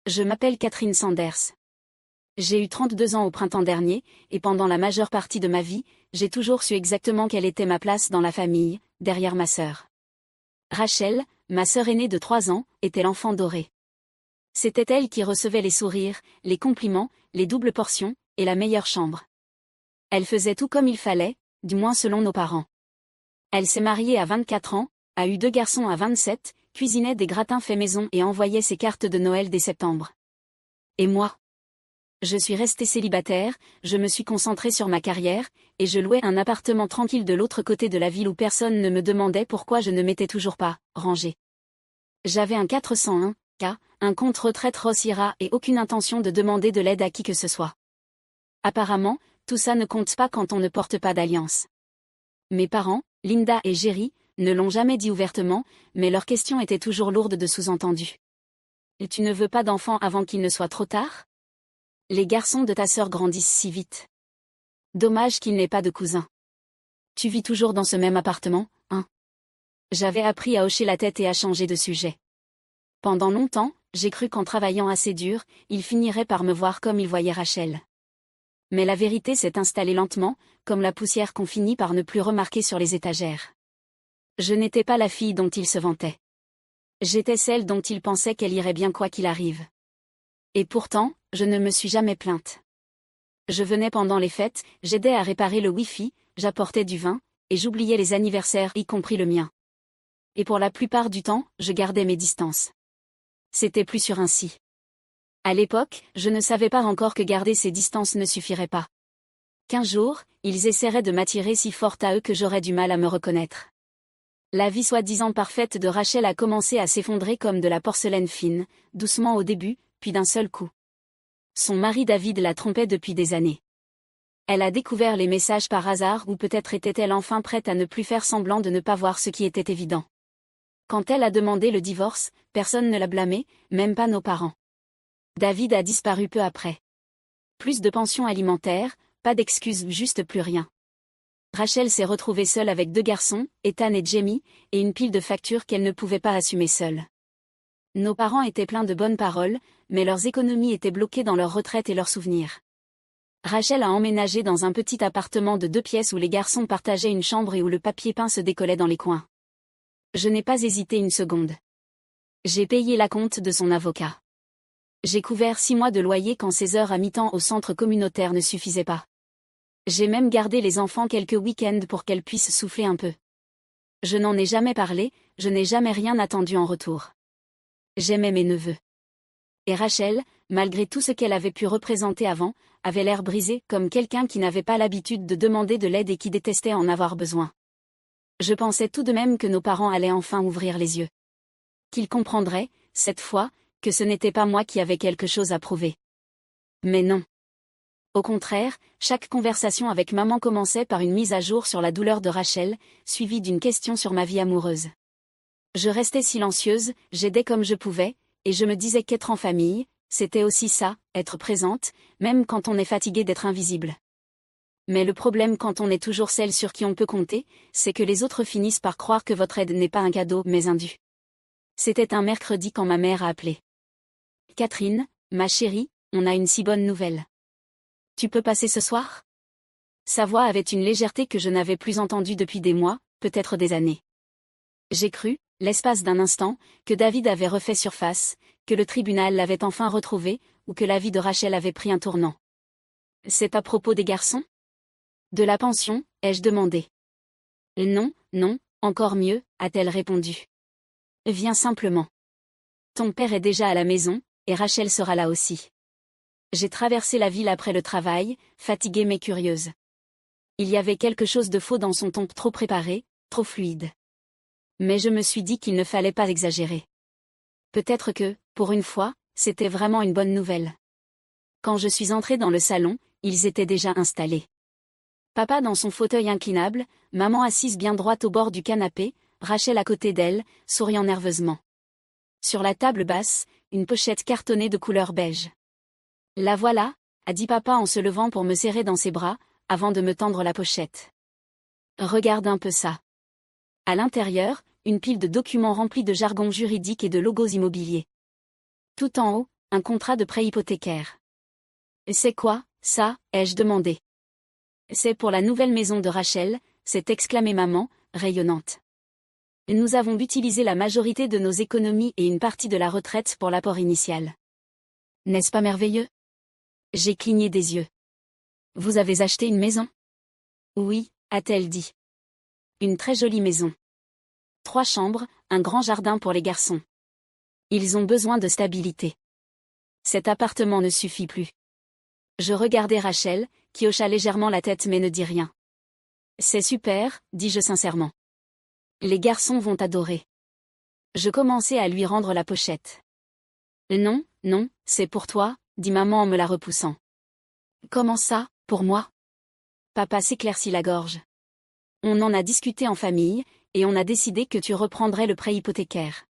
Je m'appelle Catherine Sanders. J'ai eu 32 ans au printemps dernier, et pendant la majeure partie de ma vie, j'ai toujours su exactement quelle était ma place dans la famille, derrière ma sœur. Rachel, ma sœur aînée de 3 ans, était l'enfant doré. C'était elle qui recevait les sourires, les compliments, les doubles portions, et la meilleure chambre. Elle faisait tout comme il fallait, du moins selon nos parents. Elle s'est mariée à 24 ans, a eu 2 garçons à 27, cuisinait des gratins faits maison et envoyait ses cartes de Noël dès septembre. Et moi? Je suis restée célibataire, je me suis concentrée sur ma carrière, et je louais un appartement tranquille de l'autre côté de la ville où personne ne me demandait pourquoi je ne m'étais toujours pas rangée. J'avais un 401K, un compte retraite Roth IRA et aucune intention de demander de l'aide à qui que ce soit. Apparemment, tout ça ne compte pas quand on ne porte pas d'alliance. Mes parents, Linda et Jerry, ne l'ont jamais dit ouvertement, mais leurs questions étaient toujours lourdes de sous-entendus. Et tu ne veux pas d'enfant avant qu'il ne soit trop tard? Les garçons de ta sœur grandissent si vite. Dommage qu'il n'ait pas de cousin. Tu vis toujours dans ce même appartement, hein? J'avais appris à hocher la tête et à changer de sujet. Pendant longtemps, j'ai cru qu'en travaillant assez dur, il finirait par me voir comme il voyait Rachel. Mais la vérité s'est installée lentement, comme la poussière qu'on finit par ne plus remarquer sur les étagères. Je n'étais pas la fille dont il se vantait. J'étais celle dont il pensait qu'elle irait bien quoi qu'il arrive. Et pourtant, je ne me suis jamais plainte. Je venais pendant les fêtes, j'aidais à réparer le Wi-Fi, j'apportais du vin, et j'oubliais les anniversaires y compris le mien. Et pour la plupart du temps, je gardais mes distances. C'était plus sûr ainsi. À l'époque, je ne savais pas encore que garder ces distances ne suffirait pas. Qu'un jour, ils essaieraient de m'attirer si fort à eux que j'aurais du mal à me reconnaître. La vie soi-disant parfaite de Rachel a commencé à s'effondrer comme de la porcelaine fine, doucement au début, puis d'un seul coup. Son mari David la trompait depuis des années. Elle a découvert les messages par hasard ou peut-être était-elle enfin prête à ne plus faire semblant de ne pas voir ce qui était évident. Quand elle a demandé le divorce, personne ne l'a blâmée, même pas nos parents. David a disparu peu après. Plus de pension alimentaire, pas d'excuses, juste plus rien. Rachel s'est retrouvée seule avec 2 garçons, Ethan et Jamie, et une pile de factures qu'elle ne pouvait pas assumer seule. Nos parents étaient pleins de bonnes paroles, mais leurs économies étaient bloquées dans leur retraite et leurs souvenirs. Rachel a emménagé dans un petit appartement de 2 pièces où les garçons partageaient une chambre et où le papier peint se décollait dans les coins. Je n'ai pas hésité une seconde. J'ai payé l'acompte de son avocat. J'ai couvert 6 mois de loyer quand ses heures à mi-temps au centre communautaire ne suffisaient pas. J'ai même gardé les enfants quelques week-ends pour qu'elles puissent souffler un peu. Je n'en ai jamais parlé, je n'ai jamais rien attendu en retour. J'aimais mes neveux. Et Rachel, malgré tout ce qu'elle avait pu représenter avant, avait l'air brisé comme quelqu'un qui n'avait pas l'habitude de demander de l'aide et qui détestait en avoir besoin. Je pensais tout de même que nos parents allaient enfin ouvrir les yeux. Qu'ils comprendraient, cette fois, que ce n'était pas moi qui avais quelque chose à prouver. Mais non. Au contraire, chaque conversation avec maman commençait par une mise à jour sur la douleur de Rachel, suivie d'une question sur ma vie amoureuse. Je restais silencieuse, j'aidais comme je pouvais, et je me disais qu'être en famille, c'était aussi ça, être présente, même quand on est fatigué d'être invisible. Mais le problème quand on est toujours celle sur qui on peut compter, c'est que les autres finissent par croire que votre aide n'est pas un cadeau mais un dû. C'était un mercredi quand ma mère a appelé. Catherine, ma chérie, on a une si bonne nouvelle. Tu peux passer ce soir? Sa voix avait une légèreté que je n'avais plus entendue depuis des mois, peut-être des années. J'ai cru, l'espace d'un instant, que David avait refait surface, que le tribunal l'avait enfin retrouvé, ou que la vie de Rachel avait pris un tournant. C'est à propos des garçons? De la pension, ai-je demandé. Non, non, encore mieux, a-t-elle répondu. Viens simplement. Ton père est déjà à la maison, et Rachel sera là aussi. J'ai traversé la ville après le travail, fatiguée mais curieuse. Il y avait quelque chose de faux dans son ton trop préparé, trop fluide. Mais je me suis dit qu'il ne fallait pas exagérer. Peut-être que, pour une fois, c'était vraiment une bonne nouvelle. Quand je suis entrée dans le salon, ils étaient déjà installés. Papa dans son fauteuil inclinable, maman assise bien droite au bord du canapé, Rachel à côté d'elle, souriant nerveusement. Sur la table basse, une pochette cartonnée de couleur beige. La voilà, a dit papa en se levant pour me serrer dans ses bras, avant de me tendre la pochette. Regarde un peu ça. À l'intérieur, une pile de documents remplis de jargon juridique et de logos immobiliers. Tout en haut, Un contrat de prêt hypothécaire. C'est quoi, ça, ai-je demandé. C'est pour la nouvelle maison de Rachel, s'est exclamée maman, rayonnante. Nous avons utilisé la majorité de nos économies et une partie de la retraite pour l'apport initial. N'est-ce pas merveilleux? J'ai cligné des yeux. Vous avez acheté une maison? Oui, a-t-elle dit. Une très jolie maison. 3 chambres, un grand jardin pour les garçons. Ils ont besoin de stabilité. Cet appartement ne suffit plus. Je regardai Rachel, qui hocha légèrement la tête mais ne dit rien. C'est super, dis-je sincèrement. Les garçons vont adorer. Je commençai à lui rendre la pochette. Non, non, c'est pour toi, dit maman en me la repoussant. Comment ça, pour moi? Papa s'éclaircit la gorge. On en a discuté en famille, et on a décidé que tu reprendrais le prêt hypothécaire.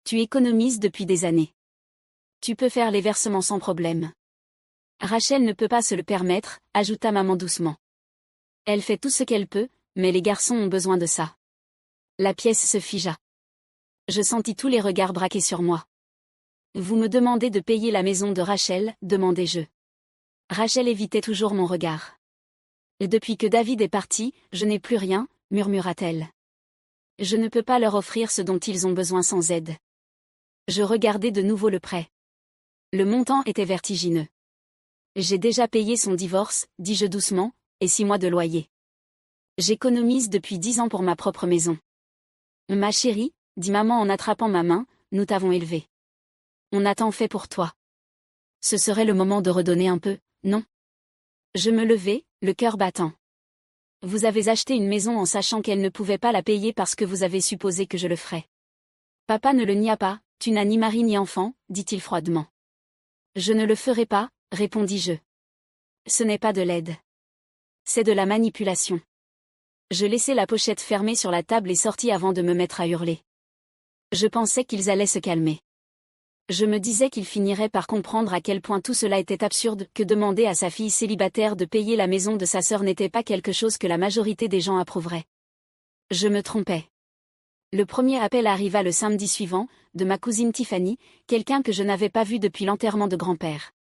Tu économises depuis des années. Tu peux faire les versements sans problème. Rachel ne peut pas se le permettre, ajouta maman doucement. Elle fait tout ce qu'elle peut, mais les garçons ont besoin de ça. La pièce se figea. Je sentis tous les regards braqués sur moi. Vous me demandez de payer la maison de Rachel, demandai-je. Rachel évitait toujours mon regard. Et depuis que David est parti, je n'ai plus rien, murmura-t-elle. Je ne peux pas leur offrir ce dont ils ont besoin sans aide. Je regardai de nouveau le prêt. Le montant était vertigineux. J'ai déjà payé son divorce, dis-je doucement, et 6 mois de loyer. J'économise depuis 10 ans pour ma propre maison. Ma chérie, dit maman en attrapant ma main, nous t'avons élevée. On a tant fait pour toi. Ce serait le moment de redonner un peu, non? Je me levai, le cœur battant. Vous avez acheté une maison en sachant qu'elle ne pouvait pas la payer parce que vous avez supposé que je le ferais. Papa ne le nia pas, tu n'as ni mari ni enfant, dit-il froidement. Je ne le ferai pas, répondis-je. Ce n'est pas de l'aide. C'est de la manipulation. Je laissai la pochette fermée sur la table et sortis avant de me mettre à hurler. Je pensais qu'ils allaient se calmer. Je me disais qu'ils finiraient par comprendre à quel point tout cela était absurde, que demander à sa fille célibataire de payer la maison de sa sœur n'était pas quelque chose que la majorité des gens approuveraient. Je me trompais. Le premier appel arriva le samedi suivant, de ma cousine Tiffany, quelqu'un que je n'avais pas vu depuis l'enterrement de grand-père.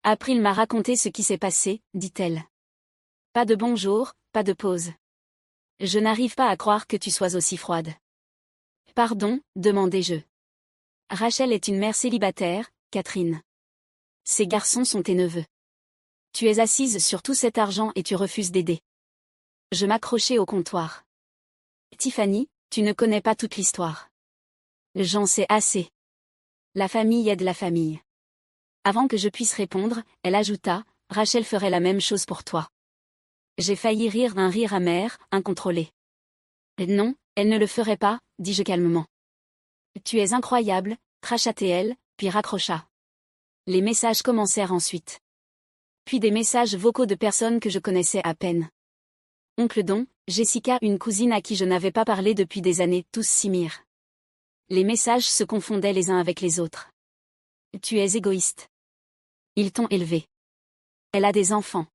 April m'a raconté ce qui s'est passé, dit-elle. Pas de bonjour, pas de pause. Je n'arrive pas à croire que tu sois aussi froide. Pardon, demandai-je. Rachel est une mère célibataire, Catherine. Ces garçons sont tes neveux. Tu es assise sur tout cet argent et tu refuses d'aider. Je m'accrochai au comptoir. Tiffany, tu ne connais pas toute l'histoire. J'en sais assez. La famille aide la famille. Avant que je puisse répondre, elle ajouta, Rachel ferait la même chose pour toi. J'ai failli rire d'un rire amer, incontrôlé. Non, elle ne le ferait pas, dis-je calmement. Tu es incroyable, cracha-t-elle, puis raccrocha. Les messages commencèrent ensuite. Puis des messages vocaux de personnes que je connaissais à peine. Oncle Don, Jessica, une cousine à qui je n'avais pas parlé depuis des années, tous s'y mirent. Les messages se confondaient les uns avec les autres. Tu es égoïste. Ils t'ont élevé. Elle a des enfants.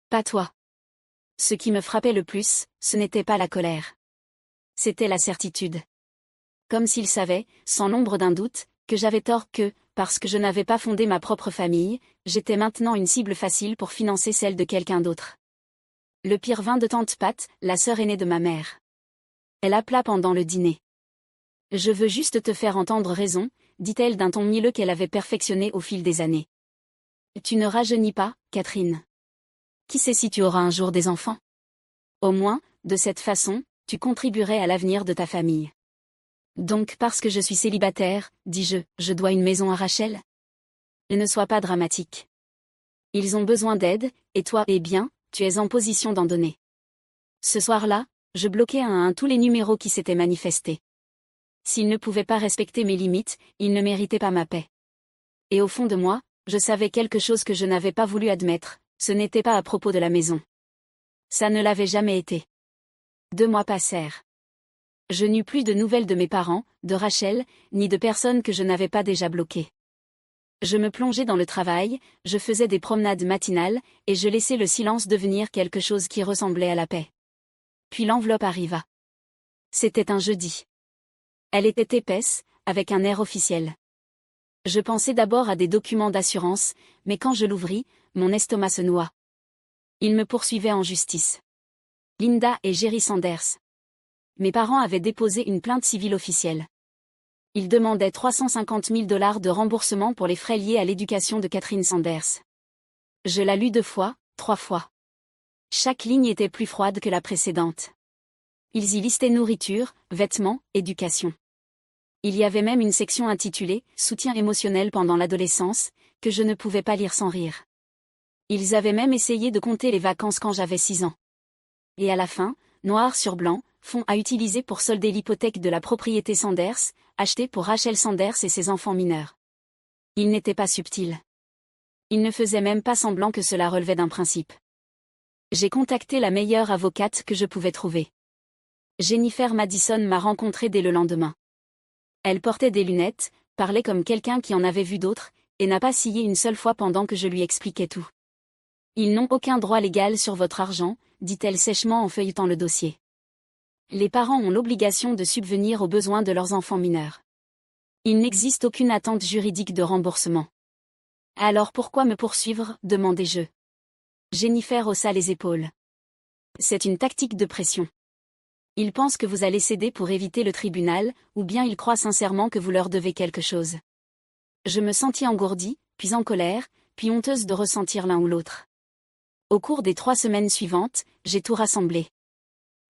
Pas toi. Ce qui me frappait le plus, ce n'était pas la colère. C'était la certitude. Comme s'ils savaient, sans l'ombre d'un doute, que j'avais tort, que, parce que je n'avais pas fondé ma propre famille, j'étais maintenant une cible facile pour financer celle de quelqu'un d'autre. Le pire vint de tante Pat, la sœur aînée de ma mère. Elle appela pendant le dîner. Je veux juste te faire entendre raison, dit-elle d'un ton mielleux qu'elle avait perfectionné au fil des années. Tu ne rajeunis pas, Catherine. Qui sait si tu auras un jour des enfants? Au moins, de cette façon, tu contribuerais à l'avenir de ta famille. Donc parce que je suis célibataire, dis-je, je dois une maison à Rachel? Ne sois pas dramatique. Ils ont besoin d'aide, et toi, eh bien, tu es en position d'en donner. Ce soir-là, je bloquai un à un tous les numéros qui s'étaient manifestés. S'ils ne pouvaient pas respecter mes limites, ils ne méritaient pas ma paix. Et au fond de moi, je savais quelque chose que je n'avais pas voulu admettre, ce n'était pas à propos de la maison. Ça ne l'avait jamais été. 2 mois passèrent. Je n'eus plus de nouvelles de mes parents, de Rachel, ni de personnes que je n'avais pas déjà bloquées. Je me plongeais dans le travail, je faisais des promenades matinales, et je laissais le silence devenir quelque chose qui ressemblait à la paix. Puis l'enveloppe arriva. C'était un jeudi. Elle était épaisse, avec un air officiel. Je pensais d'abord à des documents d'assurance, mais quand je l'ouvris, mon estomac se noua. Ils me poursuivaient en justice. Linda et Jerry Sanders. Mes parents avaient déposé une plainte civile officielle. Ils demandaient 350 000 $ de remboursement pour les frais liés à l'éducation de Catherine Sanders. Je la lus 2 fois, 3 fois. Chaque ligne était plus froide que la précédente. Ils y listaient nourriture, vêtements, éducation. Il y avait même une section intitulée « Soutien émotionnel pendant l'adolescence » que je ne pouvais pas lire sans rire. Ils avaient même essayé de compter les vacances quand j'avais 6 ans. Et à la fin, noir sur blanc, fonds à utiliser pour solder l'hypothèque de la propriété Sanders, achetée pour Rachel Sanders et ses enfants mineurs. Il n'était pas subtil. Il ne faisait même pas semblant que cela relevait d'un principe. J'ai contacté la meilleure avocate que je pouvais trouver. Jennifer Madison m'a rencontré dès le lendemain. Elle portait des lunettes, parlait comme quelqu'un qui en avait vu d'autres, et n'a pas scié une seule fois pendant que je lui expliquais tout. Ils n'ont aucun droit légal sur votre argent, dit-elle sèchement en feuilletant le dossier. Les parents ont l'obligation de subvenir aux besoins de leurs enfants mineurs. Il n'existe aucune attente juridique de remboursement. Alors pourquoi me poursuivre, demandai-je. Jennifer haussa les épaules. C'est une tactique de pression. Ils pensent que vous allez céder pour éviter le tribunal, ou bien ils croient sincèrement que vous leur devez quelque chose. Je me sentis engourdie, puis en colère, puis honteuse de ressentir l'un ou l'autre. Au cours des 3 semaines suivantes, j'ai tout rassemblé.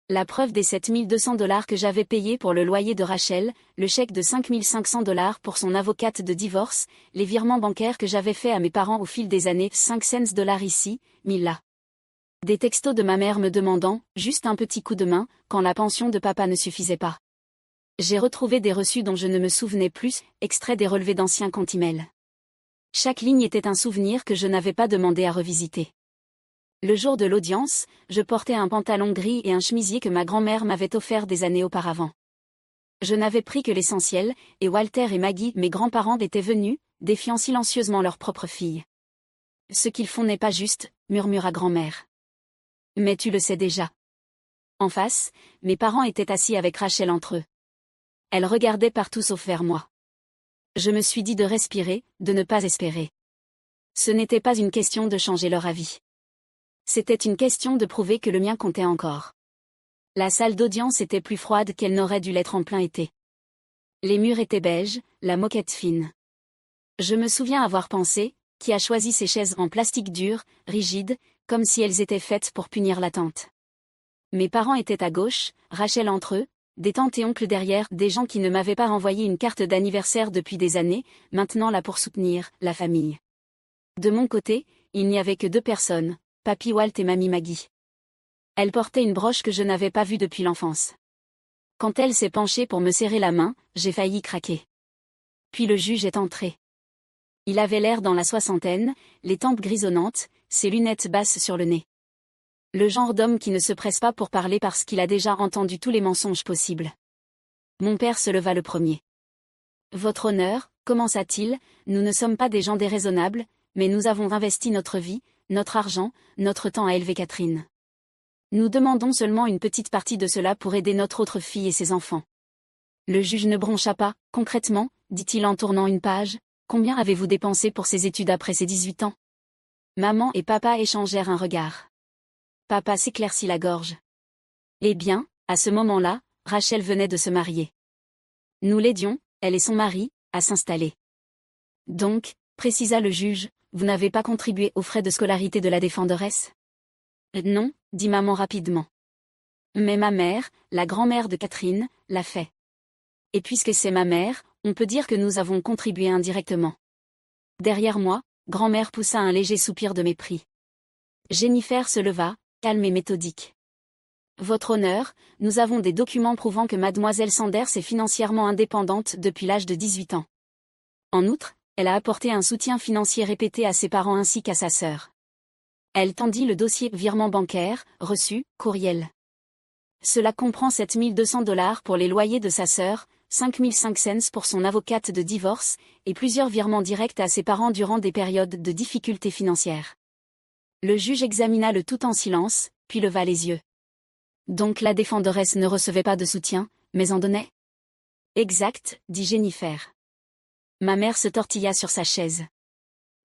La preuve des 7 200 $ que j'avais payés pour le loyer de Rachel, le chèque de 5 500 $ pour son avocate de divorce, les virements bancaires que j'avais faits à mes parents au fil des années, 5 cents $ ici, 1000 là. Des textos de ma mère me demandant, juste un petit coup de main, quand la pension de papa ne suffisait pas. J'ai retrouvé des reçus dont je ne me souvenais plus, extraits des relevés d'anciens comptes email. Chaque ligne était un souvenir que je n'avais pas demandé à revisiter. Le jour de l'audience, je portais un pantalon gris et un chemisier que ma grand-mère m'avait offert des années auparavant. Je n'avais pris que l'essentiel, et Walter et Maggie, mes grands-parents, étaient venus, défiant silencieusement leur propre fille. « Ce qu'ils font n'est pas juste », murmura grand-mère. « Mais tu le sais déjà. » En face, mes parents étaient assis avec Rachel entre eux. Elle regardait partout sauf vers moi. Je me suis dit de respirer, de ne pas espérer. Ce n'était pas une question de changer leur avis. C'était une question de prouver que le mien comptait encore. La salle d'audience était plus froide qu'elle n'aurait dû l'être en plein été. Les murs étaient beiges, la moquette fine. Je me souviens avoir pensé, qui a choisi ces chaises en plastique dur, rigides, comme si elles étaient faites pour punir l'attente. Mes parents étaient à gauche, Rachel entre eux, des tantes et oncles derrière, des gens qui ne m'avaient pas renvoyé une carte d'anniversaire depuis des années, maintenant là pour soutenir la famille. De mon côté, il n'y avait que 2 personnes, Papy Walt et Mamie Maggie. Elle portait une broche que je n'avais pas vue depuis l'enfance. Quand elle s'est penchée pour me serrer la main, j'ai failli craquer. Puis le juge est entré. Il avait l'air dans la soixantaine, les tempes grisonnantes, ses lunettes basses sur le nez. Le genre d'homme qui ne se presse pas pour parler parce qu'il a déjà entendu tous les mensonges possibles. Mon père se leva le premier. « Votre honneur, commença-t-il, nous ne sommes pas des gens déraisonnables, mais nous avons investi notre vie, notre argent, notre temps à élever Catherine. Nous demandons seulement une petite partie de cela pour aider notre autre fille et ses enfants. » Le juge ne broncha pas. « Concrètement, dit-il en tournant une page, combien avez-vous dépensé pour ces études après ces 18 ans ?» Maman et papa échangèrent un regard. Papa s'éclaircit la gorge. Eh bien, à ce moment-là, Rachel venait de se marier. Nous l'aidions, elle et son mari, à s'installer. Donc, précisa le juge, vous n'avez pas contribué aux frais de scolarité de la défenderesse ? Non, dit maman rapidement. Mais ma mère, la grand-mère de Catherine, l'a fait. Et puisque c'est ma mère, on peut dire que nous avons contribué indirectement. Derrière moi, grand-mère poussa un léger soupir de mépris. Jennifer se leva, calme et méthodique. Votre honneur, nous avons des documents prouvant que mademoiselle Sanders est financièrement indépendante depuis l'âge de 18 ans. En outre, elle a apporté un soutien financier répété à ses parents ainsi qu'à sa sœur. Elle tendit le dossier virement bancaire, reçu, courriel. Cela comprend 7 200 $ pour les loyers de sa sœur, 5 500 $ pour son avocate de divorce, et plusieurs virements directs à ses parents durant des périodes de difficultés financières. Le juge examina le tout en silence, puis leva les yeux. Donc la défenderesse ne recevait pas de soutien, mais en donnait ? Exact, dit Jennifer. Ma mère se tortilla sur sa chaise.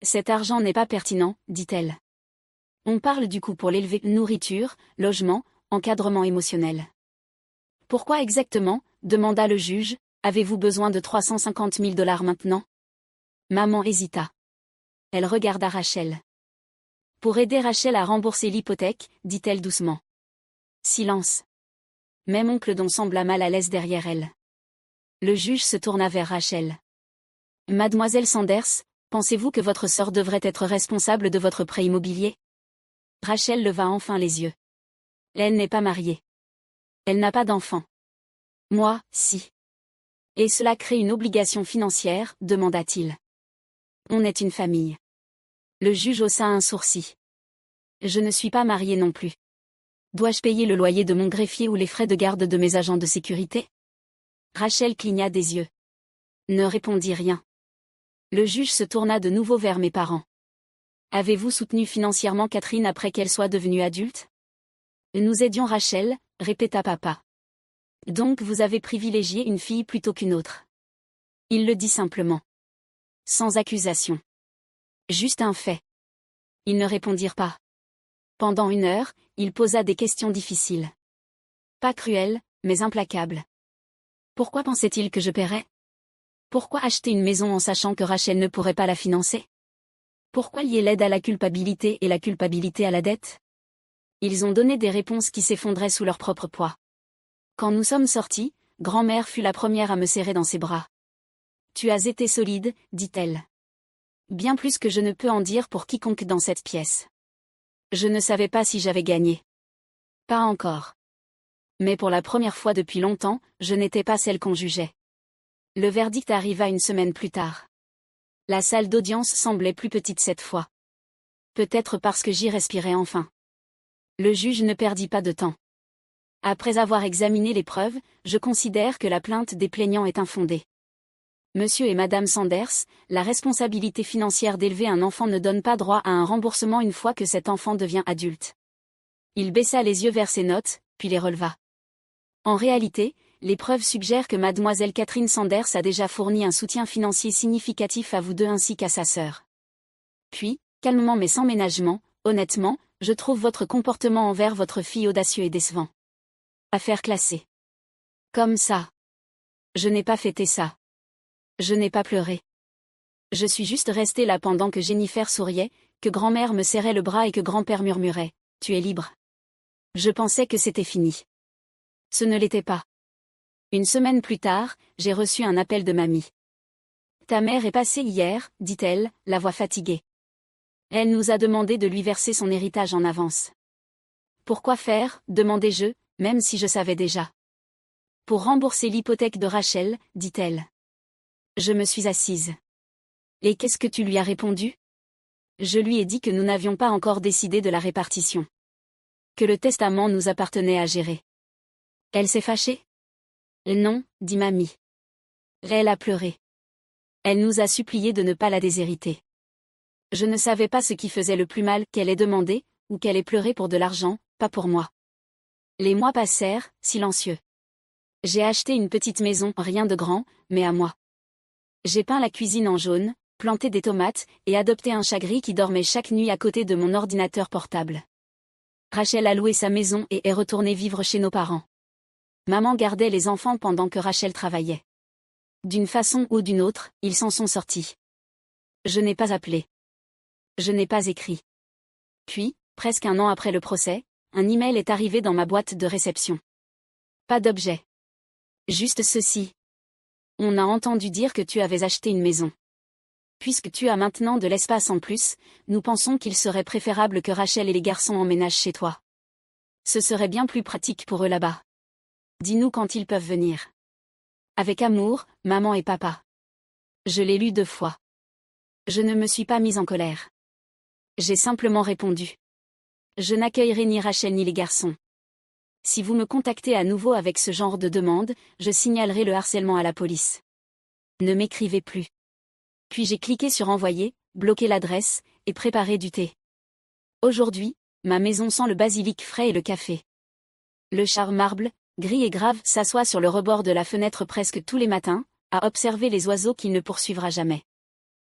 Cet argent n'est pas pertinent, dit-elle. On parle du coût pour l'élever, nourriture, logement, encadrement émotionnel. Pourquoi exactement, demanda le juge, avez-vous besoin de 350 000 $ maintenant? Maman hésita. Elle regarda Rachel. Pour aider Rachel à rembourser l'hypothèque, dit-elle doucement. Silence. Même oncle Don sembla mal à l'aise derrière elle. Le juge se tourna vers Rachel. Mademoiselle Sanders, pensez-vous que votre sœur devrait être responsable de votre prêt immobilier? Rachel leva enfin les yeux. Elle n'est pas mariée. Elle n'a pas d'enfant. Moi, si. Et cela crée une obligation financière, demanda-t-il. On est une famille. Le juge haussa un sourcil. Je ne suis pas mariée non plus. Dois-je payer le loyer de mon greffier ou les frais de garde de mes agents de sécurité? Rachel cligna des yeux. Ne répondit rien. Le juge se tourna de nouveau vers mes parents. Avez-vous soutenu financièrement Catherine après qu'elle soit devenue adulte? Nous aidions Rachel, répéta papa. Donc vous avez privilégié une fille plutôt qu'une autre. Il le dit simplement. Sans accusation. Juste un fait. Ils ne répondirent pas. Pendant 1 heure, il posa des questions difficiles. Pas cruelles, mais implacables. Pourquoi pensait-il que je paierais? Pourquoi acheter une maison en sachant que Rachel ne pourrait pas la financer? Pourquoi lier l'aide à la culpabilité et la culpabilité à la dette? Ils ont donné des réponses qui s'effondraient sous leur propre poids. Quand nous sommes sortis, grand-mère fut la première à me serrer dans ses bras. Tu as été solide, dit-elle. Bien plus que je ne peux en dire pour quiconque dans cette pièce. Je ne savais pas si j'avais gagné. Pas encore. Mais pour la première fois depuis longtemps, je n'étais pas celle qu'on jugeait. Le verdict arriva 1 semaine plus tard. La salle d'audience semblait plus petite cette fois. Peut-être parce que j'y respirais enfin. Le juge ne perdit pas de temps. Après avoir examiné les preuves, je considère que la plainte des plaignants est infondée. Monsieur et Madame Sanders, la responsabilité financière d'élever un enfant ne donne pas droit à un remboursement une fois que cet enfant devient adulte. Il baissa les yeux vers ses notes, puis les releva. En réalité, les preuves suggèrent que Mademoiselle Catherine Sanders a déjà fourni un soutien financier significatif à vous deux ainsi qu'à sa sœur. Puis, calmement mais sans ménagement, honnêtement, je trouve votre comportement envers votre fille audacieux et décevant. Affaire classée. Comme ça. Je n'ai pas fêté ça. Je n'ai pas pleuré. Je suis juste restée là pendant que Jennifer souriait, que grand-mère me serrait le bras et que grand-père murmurait « Tu es libre ». Je pensais que c'était fini. Ce ne l'était pas. 1 semaine plus tard, j'ai reçu un appel de mamie. « Ta mère est passée hier, dit-elle, la voix fatiguée. Elle nous a demandé de lui verser son héritage en avance. » Pourquoi faire, demandai-je, même si je savais déjà. Pour rembourser l'hypothèque de Rachel, dit-elle. Je me suis assise. Et qu'est-ce que tu lui as répondu? Je lui ai dit que nous n'avions pas encore décidé de la répartition. Que le testament nous appartenait à gérer. Elle s'est fâchée? Non, dit mamie. Elle a pleuré. Elle nous a supplié de ne pas la déshériter. Je ne savais pas ce qui faisait le plus mal, qu'elle ait demandé, ou qu'elle ait pleuré pour de l'argent, pas pour moi. Les mois passèrent, silencieux. J'ai acheté une petite maison, rien de grand, mais à moi. J'ai peint la cuisine en jaune, planté des tomates, et adopté un chat gris qui dormait chaque nuit à côté de mon ordinateur portable. Rachel a loué sa maison et est retournée vivre chez nos parents. Maman gardait les enfants pendant que Rachel travaillait. D'une façon ou d'une autre, ils s'en sont sortis. Je n'ai pas appelé. Je n'ai pas écrit. Puis, presque 1 an après le procès, un email est arrivé dans ma boîte de réception. Pas d'objet. Juste ceci. On a entendu dire que tu avais acheté une maison. Puisque tu as maintenant de l'espace en plus, nous pensons qu'il serait préférable que Rachel et les garçons emménagent chez toi. Ce serait bien plus pratique pour eux là-bas. Dis-nous quand ils peuvent venir. Avec amour, maman et papa. Je l'ai lu 2 fois. Je ne me suis pas mise en colère. J'ai simplement répondu. Je n'accueillerai ni Rachel ni les garçons. Si vous me contactez à nouveau avec ce genre de demande, je signalerai le harcèlement à la police. Ne m'écrivez plus. Puis j'ai cliqué sur envoyer, bloqué l'adresse, et préparé du thé. Aujourd'hui, ma maison sent le basilic frais et le café. Le char marble, gris et grave, s'assoit sur le rebord de la fenêtre presque tous les matins, à observer les oiseaux qu'il ne poursuivra jamais.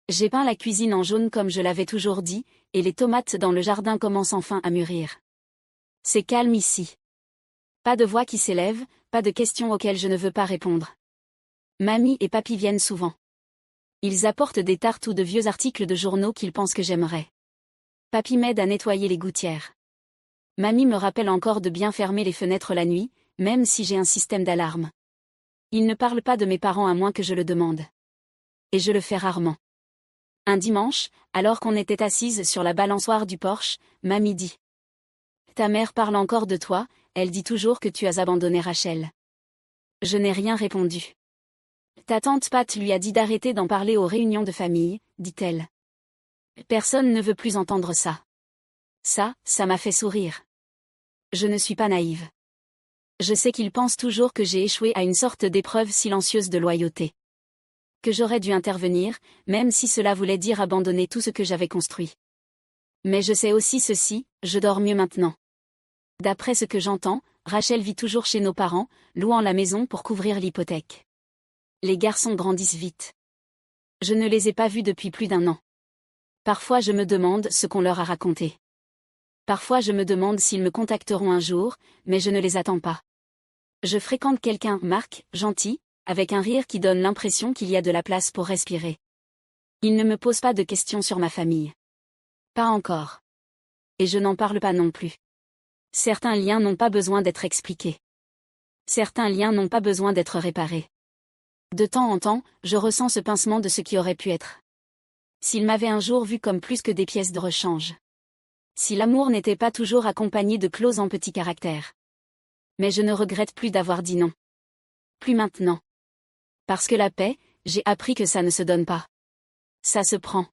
J'ai peint la cuisine en jaune comme je l'avais toujours dit, et les tomates dans le jardin commencent enfin à mûrir. C'est calme ici. Pas de voix qui s'élève, pas de questions auxquelles je ne veux pas répondre. Mamie et papy viennent souvent. Ils apportent des tartes ou de vieux articles de journaux qu'ils pensent que j'aimerais. Papy m'aide à nettoyer les gouttières. Mamie me rappelle encore de bien fermer les fenêtres la nuit, même si j'ai un système d'alarme. Ils ne parlent pas de mes parents à moins que je le demande. Et je le fais rarement. Un dimanche, alors qu'on était assises sur la balançoire du porche, Mamie dit. Ta mère parle encore de toi, elle dit toujours que tu as abandonné Rachel. Je n'ai rien répondu. Ta tante Pat lui a dit d'arrêter d'en parler aux réunions de famille, dit-elle. Personne ne veut plus entendre ça. Ça m'a fait sourire. Je ne suis pas naïve. Je sais qu'ils pensent toujours que j'ai échoué à une sorte d'épreuve silencieuse de loyauté. Que j'aurais dû intervenir, même si cela voulait dire abandonner tout ce que j'avais construit. Mais je sais aussi ceci, je dors mieux maintenant. D'après ce que j'entends, Rachel vit toujours chez nos parents, louant la maison pour couvrir l'hypothèque. Les garçons grandissent vite. Je ne les ai pas vus depuis plus d'1 an. Parfois je me demande ce qu'on leur a raconté. Parfois je me demande s'ils me contacteront un jour, mais je ne les attends pas. Je fréquente quelqu'un, Marc, gentil, avec un rire qui donne l'impression qu'il y a de la place pour respirer. Il ne me pose pas de questions sur ma famille. Pas encore. Et je n'en parle pas non plus. Certains liens n'ont pas besoin d'être expliqués. Certains liens n'ont pas besoin d'être réparés. De temps en temps, je ressens ce pincement de ce qui aurait pu être. S'il m'avait un jour vu comme plus que des pièces de rechange. Si l'amour n'était pas toujours accompagné de clauses en petits caractères. Mais je ne regrette plus d'avoir dit non. Plus maintenant. Parce que la paix, j'ai appris que ça ne se donne pas. Ça se prend.